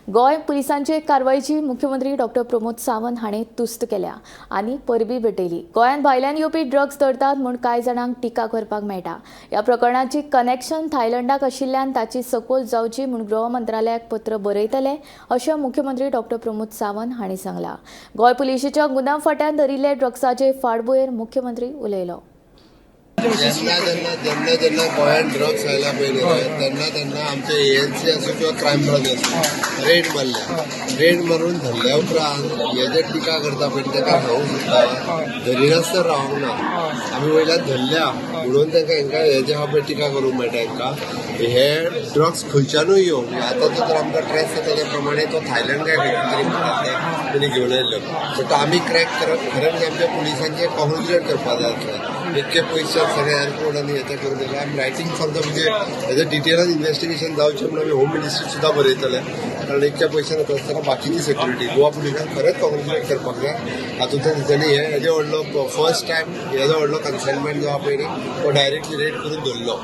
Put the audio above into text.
गोय पुलिसांचे कारवायेची मुख्यमंत्री डॉक्टर प्रमोद सावंत हाणें तुस्त केल्या आनी परबी भेटयली। गोंयांत भायल्यान येवपी ड्रग्स धरतात म्हूण कांय जाणांक टिका करपाक मेळटा। ह्या प्रकरणाची कनेक्शन थायलंडाक आशिल्ल्यान ताची सखोल जावची म्हूण गृह मंत्रालयाक पत्र बरयतले अशें मुख्यमंत्री डॉक्टर प्रमोद सावंत हांणी सांगलां। गोंय पुलिशेच्या गुन्यांव फाट्यान धरिल्ले ड्रग्साचे फाटभुंयेर मुख्यमंत्री उलयलो। जेन्ना गोंयांत ड्रग्स आयला पळय तेन्ना आमचे एएनसी आसूं किंवा क्रायम ब्रांच रेड मारल्या। रेड मारून धरल्या उपरांत हे जे टिका करता पळय ताका सांगूंक सोदता धरिनासतना रावंक ना। आमी वयल्यान धरल्या म्हणून तांकां हे जे पळय टिका करूंक मेळटा तांकां हे ड्रग्स खंयच्यानूय येवं। आतां तर आमकां ट्रेस जाता त्या प्रमाणे तो थायलंड काय खंयच्या तरी म्हणटात तेणी घेवन आयिल्लो। सो तो आमी क्रॅक करप खरेंच आमच्या पुलिसांचे कॉंग्रेच्युलेट करपाक जाय। इतके पयशे सगळे एअरपोर्टांनी हे करून दिले। I am writing for the म्हणजे हेजे डिटेलान इन्व्हेस्टिगेशन जावचें म्हणून आमी होम मिनिस्ट्री सुद्दां बरयतले, कारण इतक्या पयशे नासतना बाकीची सेक्युरिटी गोवा पुलिसांक खरेंच कॉंग्रेच्युलेट करपाक जाय। हातूंतल्यान तेणी हेजो व्हडलो फर्स्ट टायम हेजो व्हडलो कन्सायनमेंट जो आहा पळय तो डायरेक्टली रेड करून धरलो।